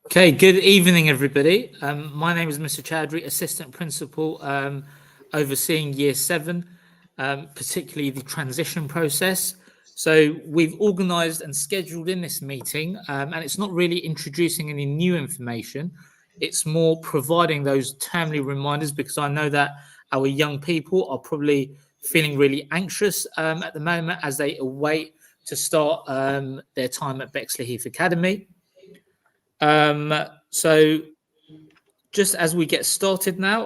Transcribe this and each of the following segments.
Okay, good evening, everybody. My name is Mr. Chowdhury, Assistant Principal, overseeing Year 7, particularly the transition process. So we've organised and scheduled in this meeting, and it's not really introducing any new information. It's more providing those timely reminders, because I know that our young people are probably feeling really anxious at the moment as they await to start their time at Bexley Heath Academy. So just as we get started now,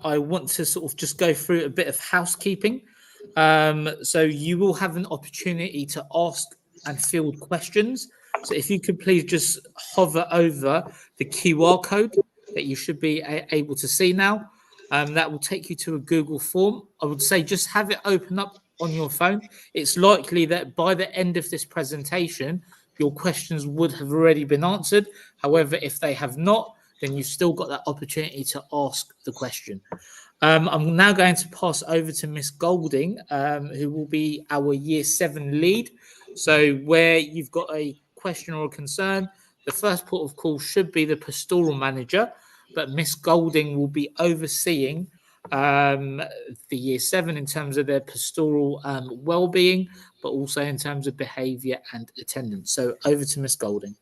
I want to sort of just go through a bit of housekeeping. So you will have an opportunity to ask and field questions. So if you could please just hover over the QR code that you should be able to see now. That will take you to a Google form. I would say just have it open up on your phone. It's likely that by the end of this presentation, your questions would have already been answered. However, if they have not, then you've still got that opportunity to ask the question. I'm now going to pass over to Miss Golding, who will be our Year 7 lead. So where you've got a question or a concern, the first port of call should be the pastoral manager, but Miss Golding will be overseeing the Year 7 in terms of their pastoral well-being, but also in terms of behaviour and attendance. So over to Miss Golding.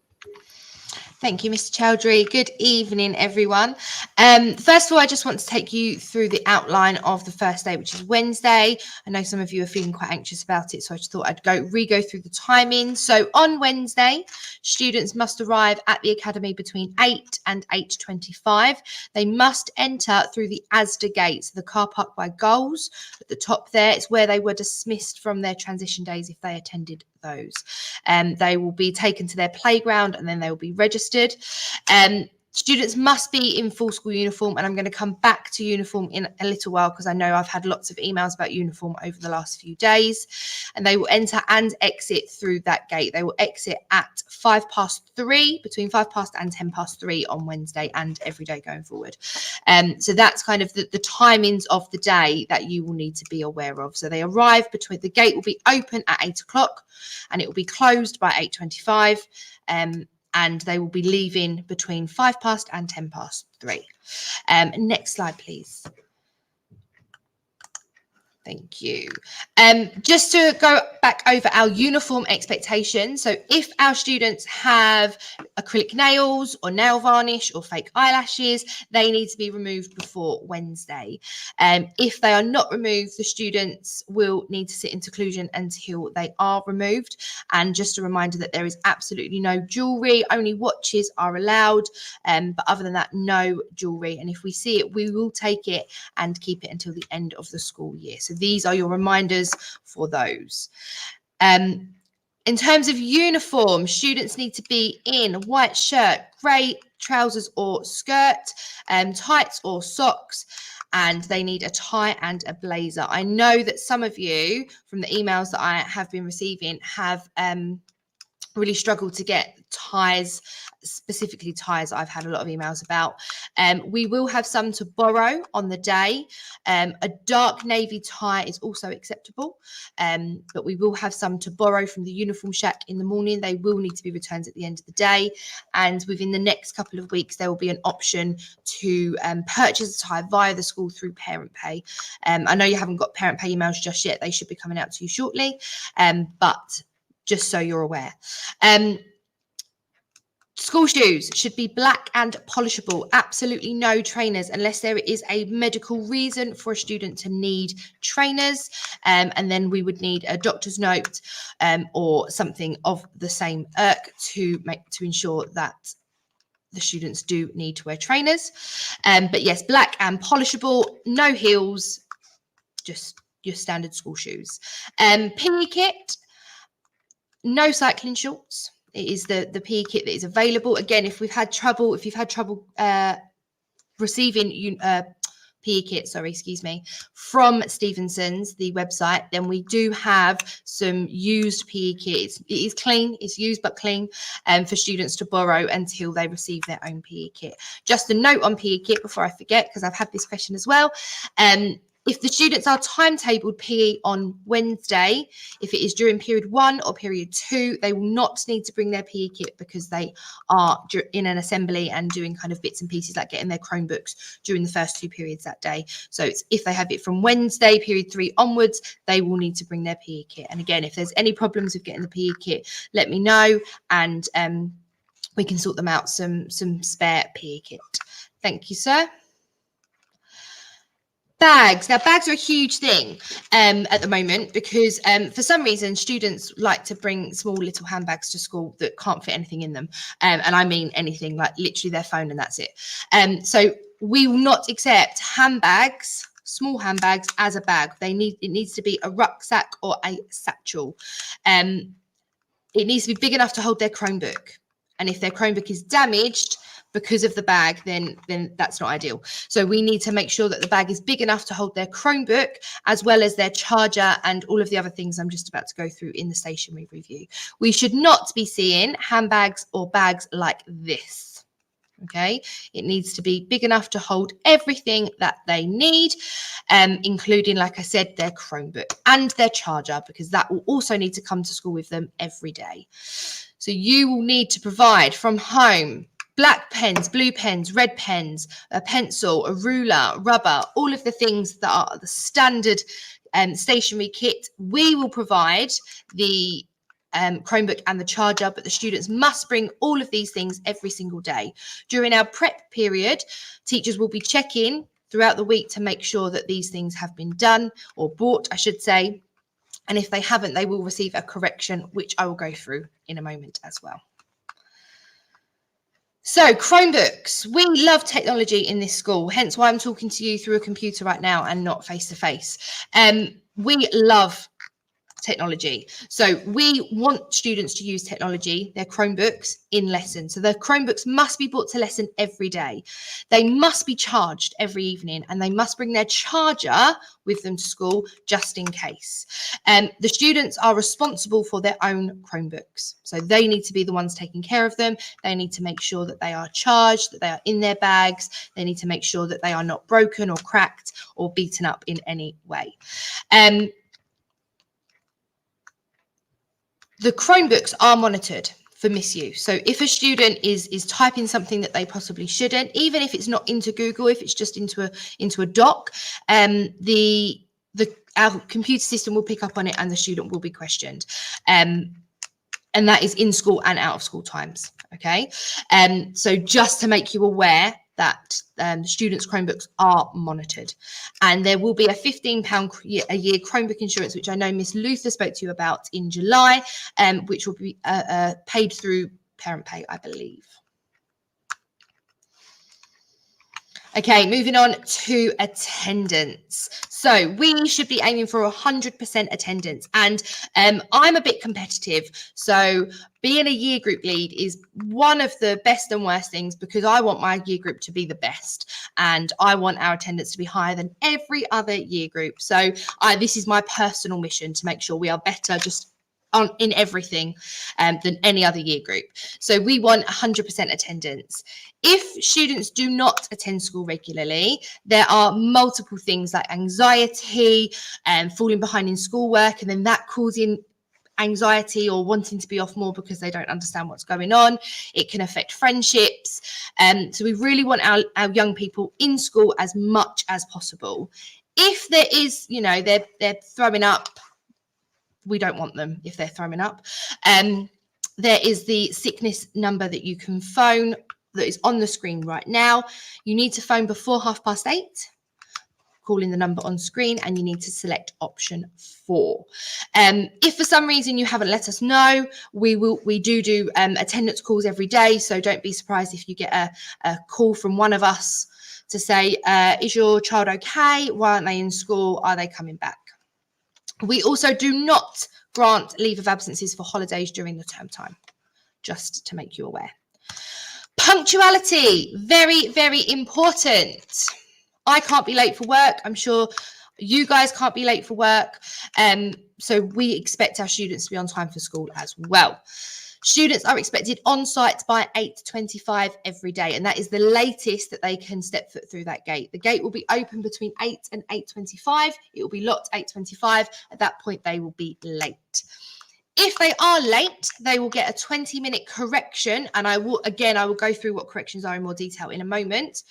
Thank you, Mr. Chowdhury. Good evening, everyone. First of all, I just want to take you through the outline of the first day, which is Wednesday. I know some of you are feeling quite anxious about it, so I just thought I'd re-go through the timing. So on Wednesday, students must arrive at the academy between 8 and 8:25. They must enter through the Asda gates, the car park by goals at the top there. It's where they were dismissed from their transition days if they attended those. They will be taken to their playground and then they will be registered. Students must be in full school uniform, and I'm going to come back to uniform in a little while because I know I've had lots of emails about uniform over the last few days. And they will enter and exit through that gate. They will exit at 3:05, between 5 past and 3:10 on Wednesday and every day going forward. So that's kind of the timings of the day that you will need to be aware of. So they arrive between, the gate will be open at 8 o'clock and it will be closed by 8:25. And they will be leaving between 5 past and 3:10. Next slide, please. Thank you. Just to go back over our uniform expectations. So if our students have acrylic nails or nail varnish or fake eyelashes, they need to be removed before Wednesday. If they are not removed, the students will need to sit in seclusion until they are removed. And just a reminder that there is absolutely no jewellery, only watches are allowed. But other than that, no jewellery. And if we see it, we will take it and keep it until the end of the school year. So these are your reminders for those. In terms of uniform, students need to be in white shirt, grey trousers or skirt, tights or socks, and they need a tie and a blazer. I know that some of you from the emails that I have been receiving have really struggled to get ties, specifically ties I've had a lot of emails about. We will have some to borrow on the day. A dark navy tie is also acceptable, but we will have some to borrow from the uniform shack in the morning. They will need to be returned at the end of the day, and within the next couple of weeks there will be an option to purchase a tie via the school through parent pay. I know you haven't got parent pay emails just yet. They should be coming out to you shortly, but just so you're aware. School shoes should be black and polishable. Absolutely no trainers unless there is a medical reason for a student to need trainers. And then we would need a doctor's note or something of the same ilk to ensure that the students do need to wear trainers. But yes, black and polishable, no heels, just your standard school shoes. PE kit, no cycling shorts. It is the PE kit that is available. Again, if you've had trouble receiving PE kit, from Stevenson's, the website, then we do have some used PE kits. It is clean, it's used but clean, for students to borrow until they receive their own PE kit. Just a note on PE kit before I forget, because I've had this question as well. If the students are timetabled PE on Wednesday, if it is during period 1 or period 2, they will not need to bring their PE kit because they are in an assembly and doing kind of bits and pieces like getting their Chromebooks during the first 2 periods that day. So it's, if they have it from Wednesday, period 3 onwards, they will need to bring their PE kit. And again, if there's any problems with getting the PE kit, let me know, and we can sort them out some spare PE kit. Thank you, sir. Bags. Now, bags are a huge thing at the moment because for some reason, students like to bring small little handbags to school that can't fit anything in them. And I mean anything, like literally their phone and that's it. So we will not accept handbags, small handbags, as a bag. It needs to be a rucksack or a satchel. It needs to be big enough to hold their Chromebook. And if their Chromebook is damaged because of the bag, then that's not ideal. So we need to make sure that the bag is big enough to hold their Chromebook, as well as their charger and all of the other things I'm just about to go through in the stationery review. We should not be seeing handbags or bags like this. Okay, it needs to be big enough to hold everything that they need, including, like I said, their Chromebook and their charger, because that will also need to come to school with them every day. So you will need to provide from home black pens, blue pens, red pens, a pencil, a ruler, rubber, all of the things that are the standard stationery kit. We will provide the Chromebook and the charger, but the students must bring all of these things every single day. During our prep period, teachers will be checking throughout the week to make sure that these things have been done, or bought, I should say. And if they haven't, they will receive a correction, which I will go through in a moment as well. So Chromebooks, we love technology in this school, hence why I'm talking to you through a computer right now and not face to face. We love technology. So we want students to use technology, their Chromebooks, in lesson. So their Chromebooks must be brought to lesson every day. They must be charged every evening, and they must bring their charger with them to school just in case. The students are responsible for their own Chromebooks. So they need to be the ones taking care of them. They need to make sure that they are charged, that they are in their bags. They need to make sure that they are not broken or cracked or beaten up in any way. The Chromebooks are monitored for misuse. So if a student is typing something that they possibly shouldn't, even if it's not into Google, if it's just into a doc, our computer system will pick up on it and the student will be questioned. And that is in school and out of school times. Okay. So just to make you aware that students' Chromebooks are monitored, and there will be a £15 a year Chromebook insurance, which I know Miss Luther spoke to you about in July, which will be paid through Parent Pay, I believe. Okay, moving on to attendance. So we should be aiming for 100% attendance, and I'm a bit competitive. So being a year group lead is one of the best and worst things, because I want my year group to be the best, and I want our attendance to be higher than every other year group. So this is my personal mission, to make sure we are better just in everything than any other year group. So we want 100% attendance. If students do not attend school regularly, there are multiple things like anxiety and falling behind in schoolwork, and then that causing anxiety or wanting to be off more because they don't understand what's going on. It can affect friendships. So we really want our young people in school as much as possible. If there is, they're throwing up, we don't want them if they're throwing up. There is the sickness number that you can phone that is on the screen right now. You need to phone before 8:30, calling the number on screen, and you need to select option 4. If for some reason you haven't let us know, we do attendance calls every day, so don't be surprised if you get a call from one of us to say, is your child okay? Why aren't they in school? Are they coming back? We also do not grant leave of absences for holidays during the term time, just to make you aware. Punctuality, very, very important. I can't be late for work. I'm sure you guys can't be late for work. So we expect our students to be on time for school as well. Students are expected on site by 8:25 every day, and that is the latest that they can step foot through that gate. The gate will be open between 8 and 8:25. It will be locked 8:25. At that point, they will be late. If they are late, they will get a 20-minute correction, and I will go through what corrections are in more detail in a moment,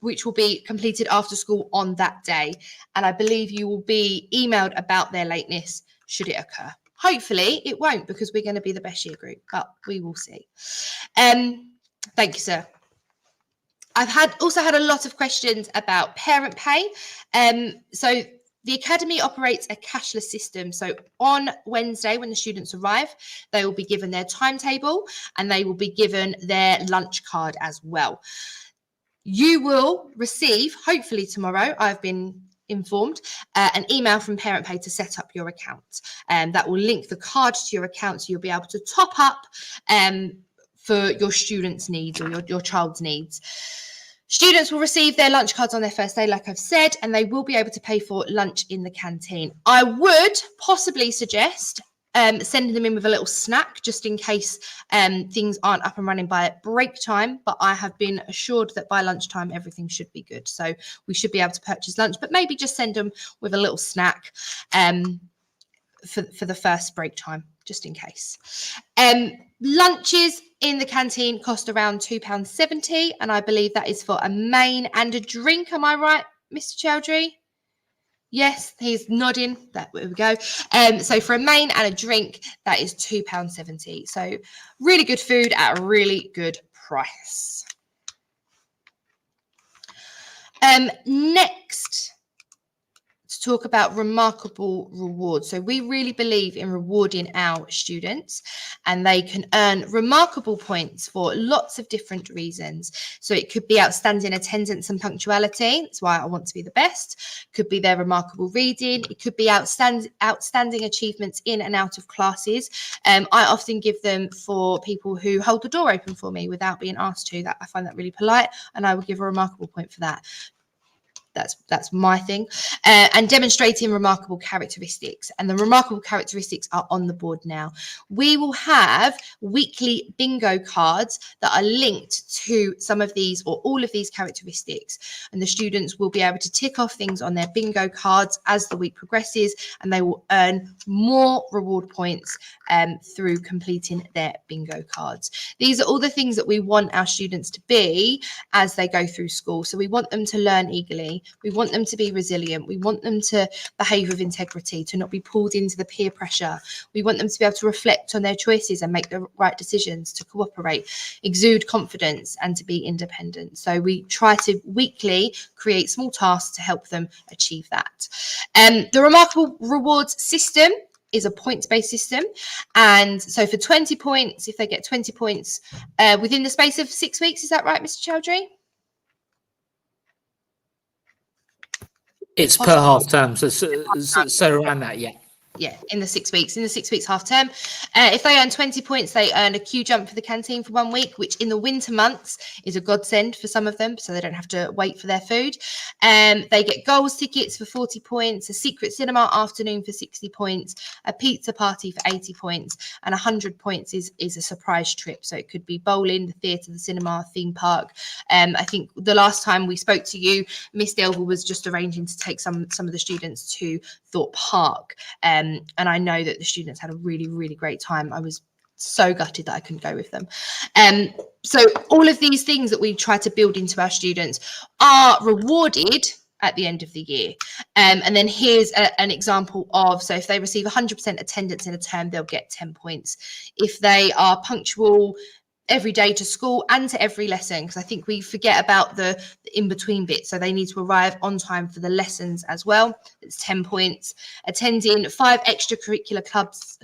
which will be completed after school on that day. And I believe you will be emailed about their lateness should it occur. Hopefully it won't, because we're going to be the best year group, but we will see. Thank you, sir. I've also had a lot of questions about parent pay. So the Academy operates a cashless system. So on Wednesday, when the students arrive, they will be given their timetable and they will be given their lunch card as well. You will receive, hopefully tomorrow, I've been informed, an email from Parent Pay to set up your account. That will link the card to your account, so you'll be able to top up for your students' needs, or your child's needs. Students will receive their lunch cards on their first day, like I've said, and they will be able to pay for lunch in the canteen. I would possibly suggest sending them in with a little snack, just in case things aren't up and running by break time. But I have been assured that by lunchtime, everything should be good. So we should be able to purchase lunch, but maybe just send them with a little snack for the first break time, just in case. Lunches in the canteen cost around £2.70, and I believe that is for a main and a drink. Am I right, Mr. Chowdhury? Yes, he's nodding. There we go. So for a main and a drink, that is £2.70. So really good food at a really good price. Next, to talk about remarkable rewards. So we really believe in rewarding our students, and they can earn remarkable points for lots of different reasons. So it could be outstanding attendance and punctuality. That's why I want to be the best. Could be their remarkable reading. It could be outstanding achievements in and out of classes. I often give them for people who hold the door open for me without being asked to. That I find that really polite, and I would give a remarkable point for that. That's my thing. And demonstrating remarkable characteristics, and the remarkable characteristics are on the board now. We will have weekly bingo cards that are linked to some of these or all of these characteristics, and the students will be able to tick off things on their bingo cards as the week progresses, and they will earn more reward points through completing their bingo cards. These are all the things that we want our students to be as they go through school. So we want them to learn eagerly. We want them to be resilient. We want them to behave with integrity, to not be pulled into the peer pressure. We want them to be able to reflect on their choices and make the right decisions, to cooperate, exude confidence, and to be independent. So we try to weekly create small tasks to help them achieve that. The Remarkable Rewards system is a points-based system. And so for 20 points, if they get 20 points within the space of 6 weeks, is that right, Mr. Chowdhury? It's per half term, so around that, yeah. Yeah, in the 6 weeks, half term. If they earn 20 points, they earn a queue jump for the canteen for 1 week, which in the winter months is a godsend for some of them, so they don't have to wait for their food. They get goals tickets for 40 points, a secret cinema afternoon for 60 points, a pizza party for 80 points, and 100 points is a surprise trip. So it could be bowling, the theatre, the cinema, theme park. I think the last time we spoke to you, Miss Delville was just arranging to take some of the students to Thorpe Park. And I know that the students had a really, really great time. I was so gutted that I couldn't go with them. So all of these things that we try to build into our students are rewarded at the end of the year. And then here's an example of, so if they receive 100% attendance in a term, they'll get 10 points. If they are punctual every day to school and to every lesson, because I think we forget about the in-between bit. So they need to arrive on time for the lessons as well. It's 10 points. Attending 5 extracurricular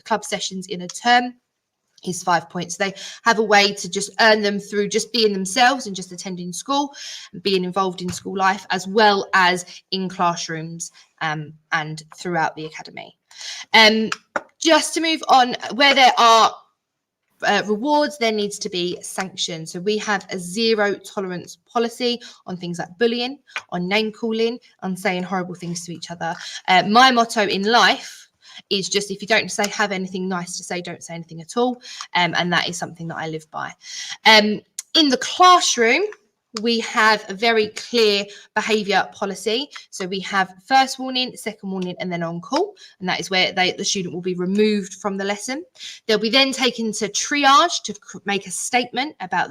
club sessions in a term is 5 points. They have a way to just earn them through just being themselves and just attending school and being involved in school life, as well as in classrooms and throughout the academy. Just to move on, where there are rewards, there needs to be sanctions. So we have a zero tolerance policy on things like bullying, on name calling, on saying horrible things to each other. My motto in life is just, if you don't have anything nice to say, don't say anything at all. And that is something that I live by. In the classroom, we have a very clear behaviour policy. So we have first warning, second warning, and then on call. And that is where the student will be removed from the lesson. They'll be then taken to triage to make a statement about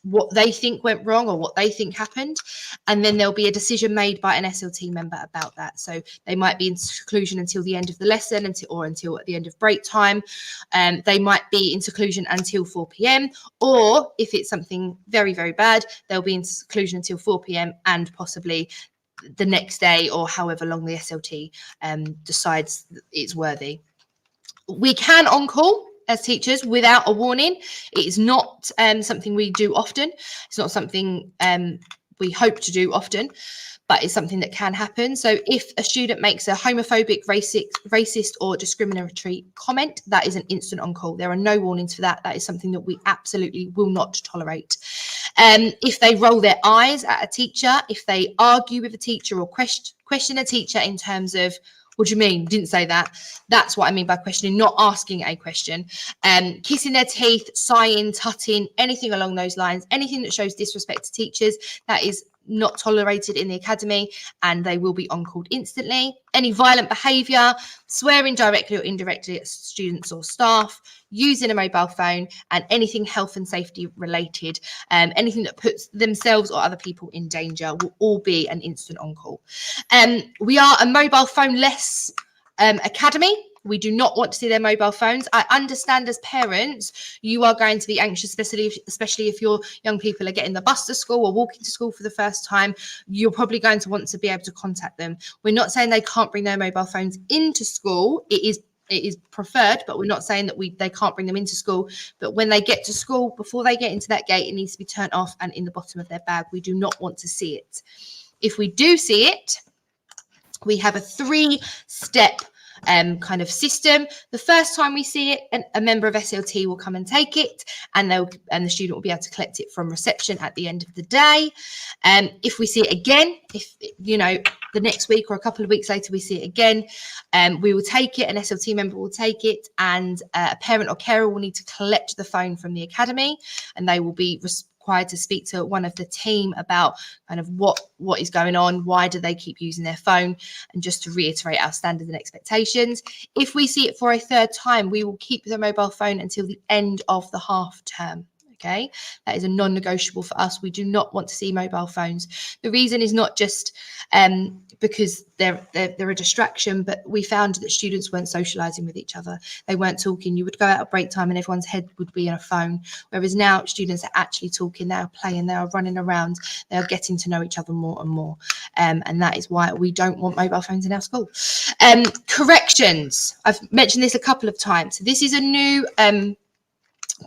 what they think went wrong or what they think happened. And then there'll be a decision made by an SLT member about that. So they might be in seclusion until the end of the lesson, until at the end of break time. They might be in seclusion until 4 p.m. Or if it's something very, very bad, they'll be in seclusion until 4 p.m. and possibly the next day, or however long the SLT decides it's worthy. We can on call as teachers without a warning. It is not something we do often. It's not something we hope to do often, but it's something that can happen. So if a student makes a homophobic, racist or discriminatory comment, that is an instant on call. There are no warnings for that. That is something that we absolutely will not tolerate. If they roll their eyes at a teacher, if they argue with a teacher or question a teacher in terms of, what do you mean? Didn't say that. That's what I mean by questioning, not asking a question. Kissing their teeth, sighing, tutting, anything along those lines, anything that shows disrespect to teachers, that is not tolerated in the academy, and they will be on call instantly. Any violent behaviour, swearing directly or indirectly at students or staff, using a mobile phone, and anything health and safety related, anything that puts themselves or other people in danger, will all be an instant on call. We are a mobile phone less academy. We do not want to see their mobile phones. I understand as parents, you are going to be anxious, especially if your young people are getting the bus to school or walking to school for the first time. You're probably going to want to be able to contact them. We're not saying they can't bring their mobile phones into school. It is preferred, but we're not saying that they can't bring them into school. But when they get to school, before they get into that gate, it needs to be turned off and in the bottom of their bag. We do not want to see it. If we do see it, we have a 3-step kind of system. The first time we see it, a member of SLT will come and take it, and the student will be able to collect it from reception at the end of the day. If we see it again, if the next week or a couple of weeks later we see it again, we will take it, an SLT member will take it, and a parent or carer will need to collect the phone from the academy, and they will be required to speak to one of the team about kind of what is going on, why do they keep using their phone, and just to reiterate our standards and expectations. If we see it for a third time, we will keep the mobile phone until the end of the half term. Okay, that is a non-negotiable for us. We do not want to see mobile phones. The reason is not just because they're a distraction, but we found that students weren't socializing with each other. They weren't talking. You would go out at break time and everyone's head would be on a phone, whereas now students are actually talking, they are playing, they are running around, they are getting to know each other more and more. And that is why we don't want mobile phones in our school. Corrections. I've mentioned this a couple of times. So this is a new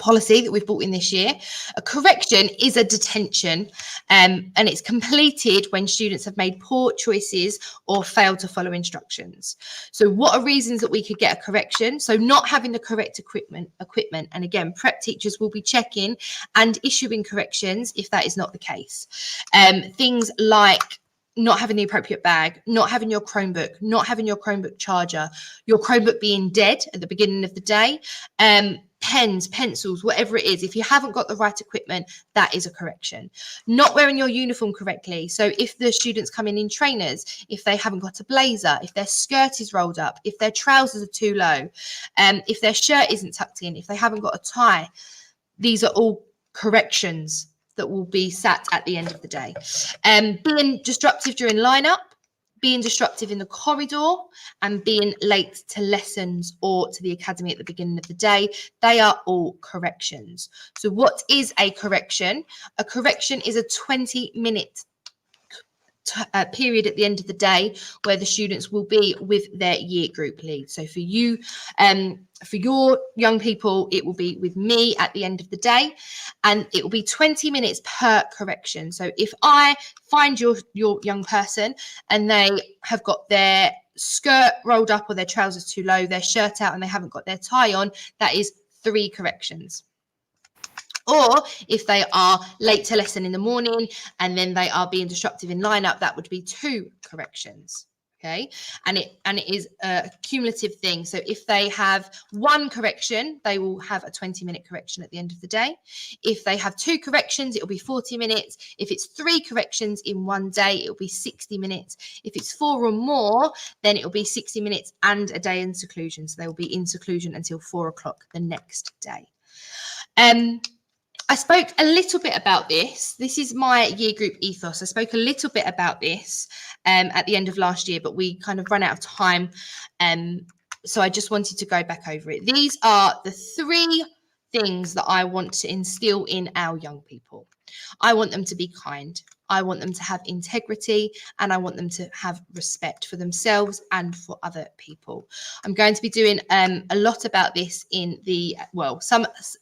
policy that we've brought in this year. A correction is a detention, and it's completed when students have made poor choices or failed to follow instructions. So what are reasons that we could get a correction? So not having the correct equipment, and again, prep teachers will be checking and issuing corrections if that is not the case. Things like not having the appropriate bag, not having your Chromebook, not having your Chromebook charger, your Chromebook being dead at the beginning of the day, pens, pencils, whatever it is. If you haven't got the right equipment, that is a correction. Not wearing your uniform correctly. So if the students come in trainers, if they haven't got a blazer, if their skirt is rolled up, if their trousers are too low, if their shirt isn't tucked in, if they haven't got a tie, these are all corrections that will be sat at the end of the day. Being disruptive during lineup, being disruptive in the corridor, and being late to lessons or to the academy at the beginning of the day, they are all corrections. So what is a correction? A correction is a 20-minute period at the end of the day where the students will be with their year group lead. So for you, for your young people, it will be with me at the end of the day, and it will be 20 minutes per correction. So if I find your young person and they have got their skirt rolled up or their trousers too low, their shirt out, and they haven't got their tie on, that is 3 corrections. Or if they are late to lesson in the morning and then they are being disruptive in lineup, that would be 2 corrections. Okay, and it is a cumulative thing. So if they have one correction, they will have a 20-minute correction at the end of the day. If they have 2 corrections, it will be 40 minutes. If it's 3 corrections in one day, it will be 60 minutes. If it's 4 or more, then it will be 60 minutes and a day in seclusion. So they will be in seclusion until 4 o'clock the next day. I spoke a little bit about this. This is my year group ethos. I spoke a little bit about this at the end of last year, but we kind of ran out of time. So I just wanted to go back over it. These are the 3 things that I want to instill in our young people. I want them to be kind. I want them to have integrity, and I want them to have respect for themselves and for other people. I'm going to be doing a lot about this in the, well,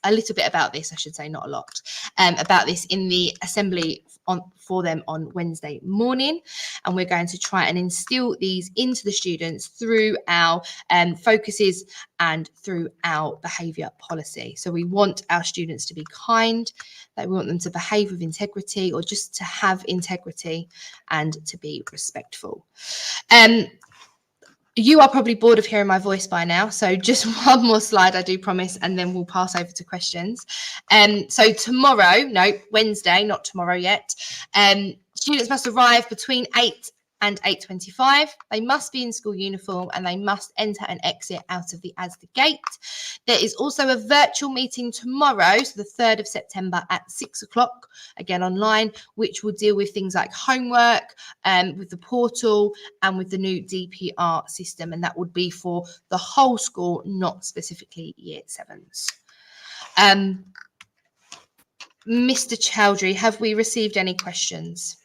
a little bit about this, I should say, not a lot, about this in the assembly for them on Wednesday morning. And we're going to try and instill these into the students through our focuses and through our behaviour policy. So we want our students to be kind, that we want them to behave with integrity, or just to have integrity and to be respectful. You are probably bored of hearing my voice by now, so just one more slide, I do promise, and then we'll pass over to questions. So tomorrow, no, Wednesday, not tomorrow yet, students must arrive between 8 and 8:25. They must be in school uniform, and they must enter and exit out of the ASDA gate. There is also a virtual meeting tomorrow, so the 3rd of September at 6 o'clock, again online, which will deal with things like homework, with the portal and with the new DPR system, and that would be for the whole school, not specifically year 7s. Mr. Chowdhury, have we received any questions?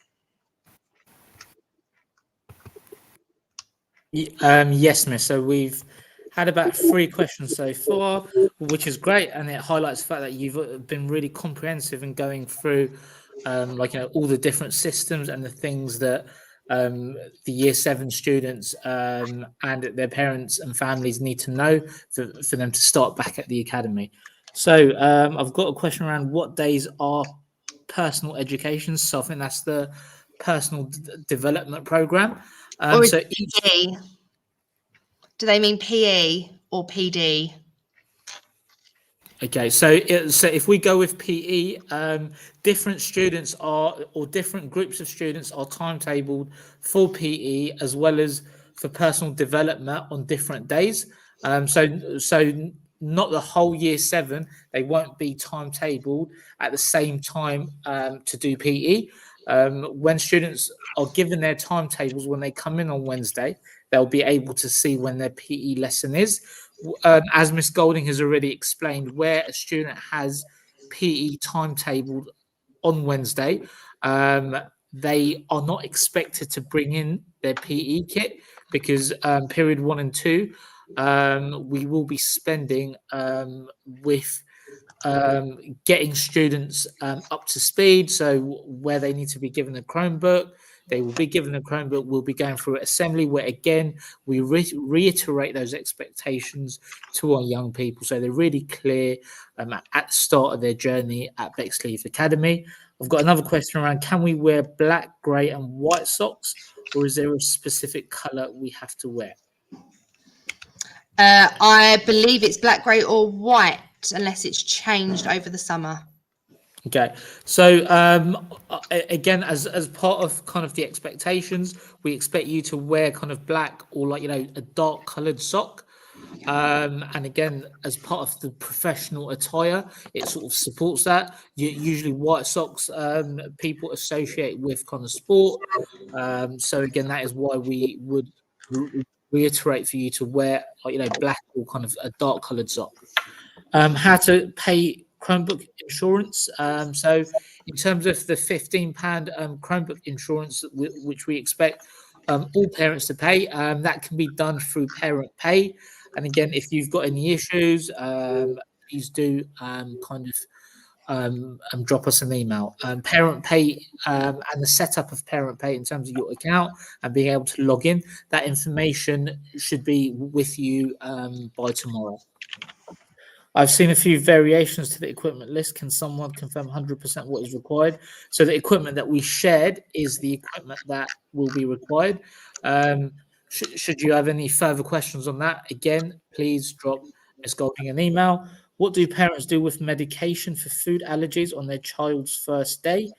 Yes, miss. So we've had about 3 questions so far, which is great, and it highlights the fact that you've been really comprehensive in going through, all the different systems and the things that the year 7 students and their parents and families need to know for them to start back at the academy. So I've got a question around what days are personal education. So I think that's the personal development program. Or so PE? Do they mean PE or PD? Okay, so if we go with PE, different students or different groups of students are timetabled for PE as well as for personal development on different days. So not the whole year 7, they won't be timetabled at the same time to do PE. When students are given their timetables when they come in on Wednesday, they'll be able to see when their PE lesson is. As Miss Golding has already explained, where a student has PE timetabled on Wednesday, they are not expected to bring in their PE kit because period 1 and 2, we will be spending with getting students up to speed. So where they need to be given a Chromebook, they will be given a Chromebook. We'll be going through assembly where, again, we reiterate those expectations to our young people. So they're really clear at the start of their journey at Bexleyheath Academy. I've got another question around, can we wear black, grey and white socks, or is there a specific colour we have to wear? I believe it's black, grey or white, unless it's changed over the summer. Okay, so again, as part of kind of the expectations, we expect you to wear kind of black or a dark coloured sock. And again, as part of the professional attire, it sort of supports that. Usually white socks people associate with kind of sport. So again, that is why we would reiterate for you to wear black or kind of a dark coloured sock. How to pay Chromebook insurance. So in terms of the £15 Chromebook insurance, which we expect all parents to pay, that can be done through Parent Pay. And again, if you've got any issues, please do drop us an email. Parent Pay and the setup of Parent Pay in terms of your account and being able to log in, that information should be with you by tomorrow. I've seen a few variations to the equipment list. Can someone confirm 100% what is required? So the equipment that we shared is the equipment that will be required. Should you have any further questions on that, again, please drop Ms. Golding an email. What do parents do with medication for food allergies on their child's first day?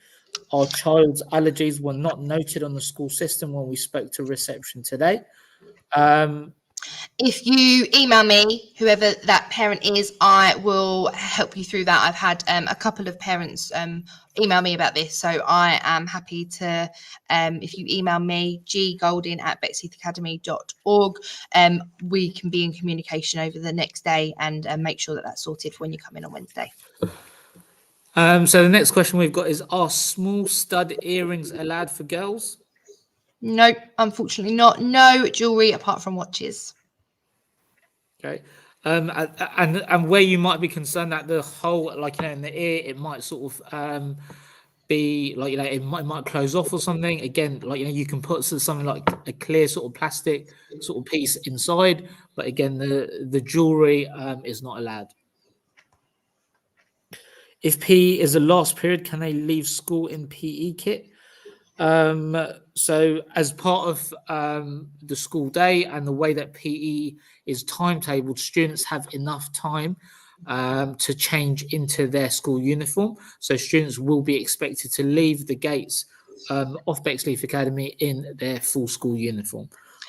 Our child's allergies were not noted on the school system when we spoke to reception today. If you email me, whoever that parent is, I will help you through that. I've had a couple of parents email me about this, so I am happy to, if you email me, ggolding@bexheathacademy.org, we can be in communication over the next day and make sure that that's sorted for when you come in on Wednesday. So the next question we've got is, are small stud earrings allowed for girls? No, unfortunately not. No jewelry apart from watches. Okay. And where you might be concerned that the hole, like, in the ear, it might sort of be like, it might close off or something. Again, like, you can put something like a clear sort of plastic sort of piece inside, but again, the jewelry is not allowed. If PE is the last period, can they leave school in PE kit? So as part of the school day and the way that PE is timetabled, students have enough time to change into their school uniform. So students will be expected to leave the gates of Bexleaf Academy in their full school uniform.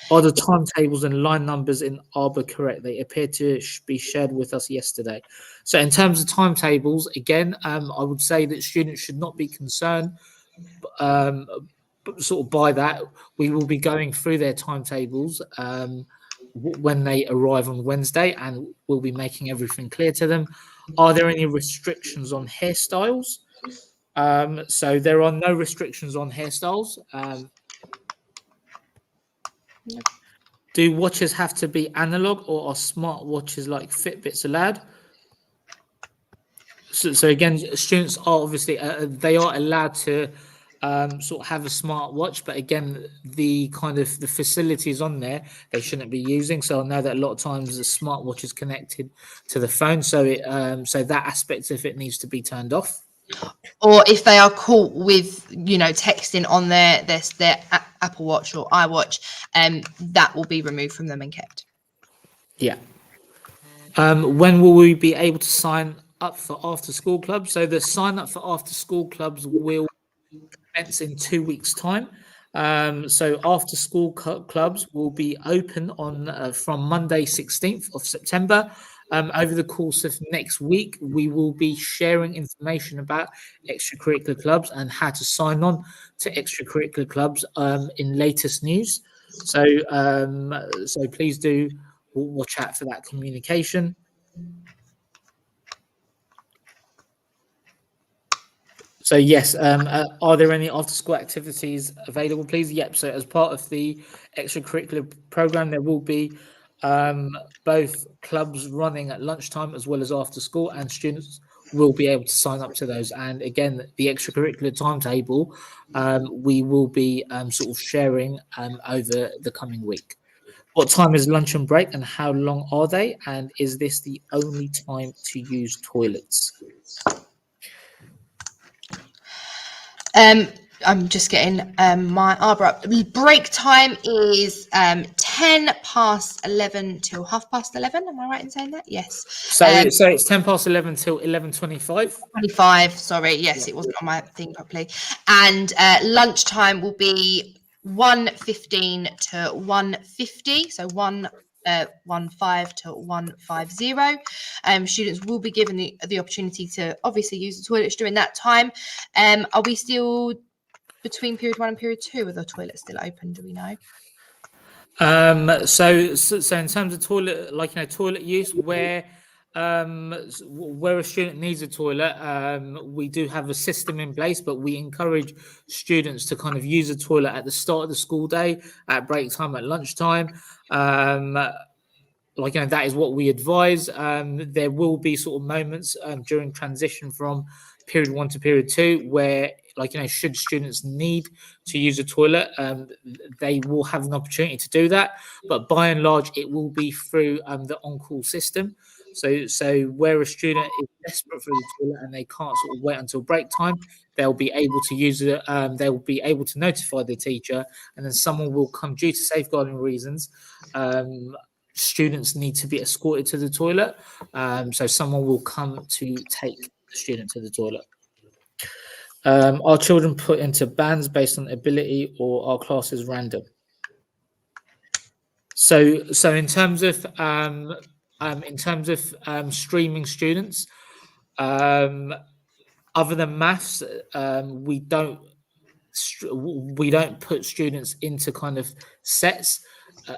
Are the timetables and line numbers in Arbor correct? They appear to be shared with us yesterday. So in terms of timetables, again, I would say that students should not be concerned sort of by that. We will be going through their timetables when they arrive on Wednesday, and we'll be making everything clear to them. Are there any restrictions on hairstyles? So there are no restrictions on hairstyles. Do watches have to be analog, or are smart watches like Fitbits allowed? So again, students are obviously they are allowed to sort of have a smart watch, but again, the kind of the facilities on there they shouldn't be using. So I know that a lot of times the smart watch is connected to the phone, so it so that aspect of it needs to be turned off. Or if they are caught with, texting on their Apple Watch or iWatch, that will be removed from them and kept. Yeah. When will we be able to sign up for after school clubs? So the sign up for after school clubs will commence in 2 weeks' time. So after school clubs will be open on from Monday 16th of September. Over the course of next week, we will be sharing information about extracurricular clubs and how to sign on to extracurricular clubs in latest news. So so please do watch out for that communication. So yes, are there any after-school activities available, please? Yep. So as part of the extracurricular program, there will be both clubs running at lunchtime as well as after school, and students will be able to sign up to those. And again, the extracurricular timetable we will be sort of sharing over the coming week. What time is lunch and break, and how long are they? And is this the only time to use toilets? I'm just getting my Arbor up. Break time is 10 past 11 till 11:30. Am I right in saying that? Yes. So it's 10 past 11 till 11:25. 25. Sorry. Yes, It wasn't on my thing properly. And lunchtime will be 1:15 to 1:50. So 1:15 to 1:50. Students will be given the opportunity to obviously use the toilets during that time. Are we still between period 1 and period 2? Are the toilets still open? Do we know? So in terms of toilet, toilet use, where a student needs a toilet, we do have a system in place, but we encourage students to kind of use a toilet at the start of the school day, at break time, at lunchtime. That is what we advise. There will be sort of moments during transition from period 1 to period 2 where, should students need to use a toilet, they will have an opportunity to do that. But by and large, it will be through the on-call system. So where a student is desperate for the toilet and they can't sort of wait until break time, they'll be able to use it. They'll be able to notify the teacher, and then someone will come due to safeguarding reasons. Students need to be escorted to the toilet, so someone will come to take the student to the toilet. Are children put into bands based on ability, or are classes random? So in terms of streaming students, other than maths, we don't put students into kind of sets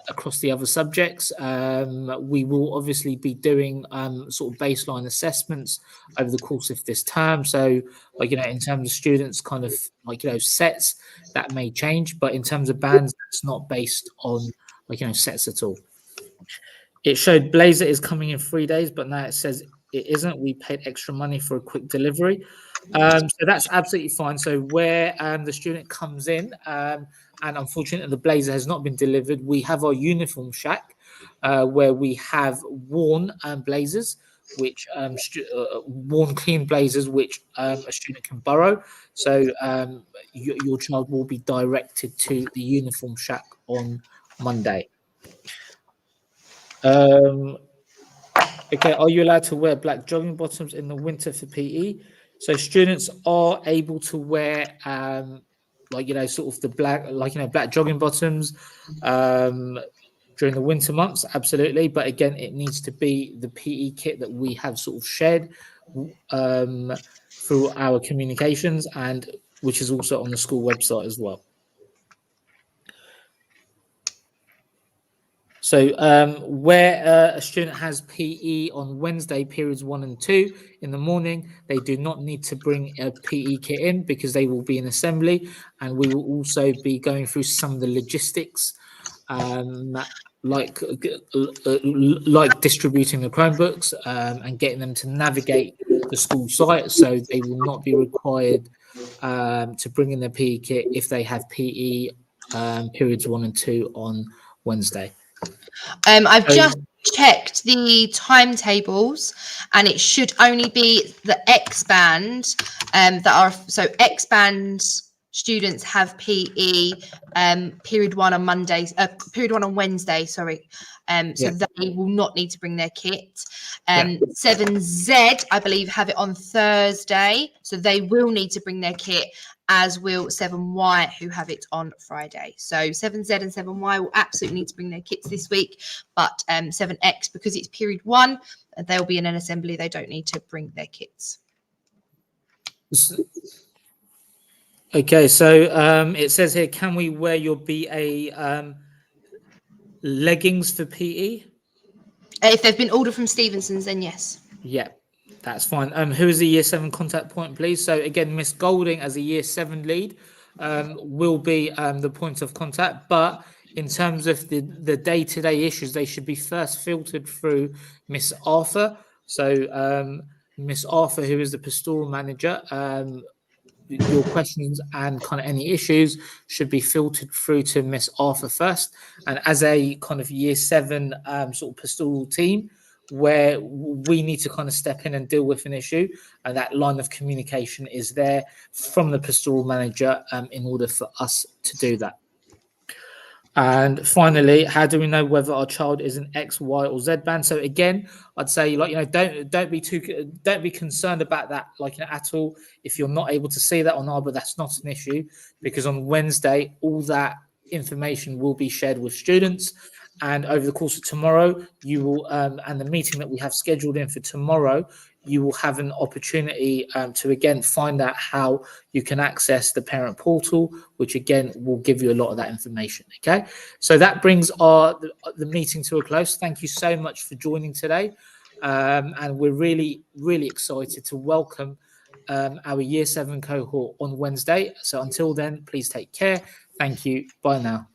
across the other subjects. We will obviously be doing sort of baseline assessments over the course of this term. So, like, in terms of students, kind of like, sets, that may change, but in terms of bands, it's not based on sets at all. It showed Blazer is coming in 3 days, but now it says it isn't. We paid extra money for a quick delivery. So that's absolutely fine. So where the student comes in, and unfortunately the Blazer has not been delivered, we have our uniform shack where we have worn Blazers, which worn clean Blazers, which a student can borrow. So your child will be directed to the uniform shack on Monday. Okay, are you allowed to wear black jogging bottoms in the winter for PE? So students are able to wear sort of the black, black jogging bottoms during the winter months, absolutely. But again, it needs to be the PE kit that we have sort of shared through our communications, and which is also on the school website as well. So where a student has PE on Wednesday, periods 1 and 2 in the morning, they do not need to bring a PE kit in because they will be in assembly, and we will also be going through some of the logistics, like distributing the Chromebooks and getting them to navigate the school site, so they will not be required to bring in their PE kit if they have PE periods 1 and 2 on Wednesday. I've just checked the timetables, and it should only be the X band that are X band students have PE period 1 on Mondays, period 1 on Wednesday, sorry. So they will not need to bring their kit. 7Z, I believe, have it on Thursday, so they will need to bring their kit, as will 7Y, who have it on Friday. So 7Z and 7Y will absolutely need to bring their kits this week, but 7X, because it's period 1, they'll be in an assembly. They don't need to bring their kits. Okay, so it says here, can we wear your BA leggings for PE? If they've been ordered from Stevenson's, then yes. Yeah, that's fine. Who is the year 7 contact point, please? So again, Miss Golding as a year 7 lead will be the point of contact, but in terms of the day-to-day issues, they should be first filtered through Miss Arthur. So Miss Arthur, who is the pastoral manager, your questions and kind of any issues should be filtered through to Miss Arthur first. And as a kind of year 7 sort of pastoral team, where we need to kind of step in and deal with an issue, and that line of communication is there from the pastoral manager in order for us to do that. And finally, how do we know whether our child is an X, Y, or Z band? So again, I'd say, don't be concerned about that, at all. If you're not able to see that on Arbor, that's not an issue, because on Wednesday, all that information will be shared with students. And over the course of tomorrow, you will, and the meeting that we have scheduled in for tomorrow, you will have an opportunity to again find out how you can access the parent portal, which again will give you a lot of that information. Okay, so that brings the meeting to a close. Thank you so much for joining today, and we're really excited to welcome our year 7 cohort on Wednesday. So until then, please take care. Thank you. Bye now.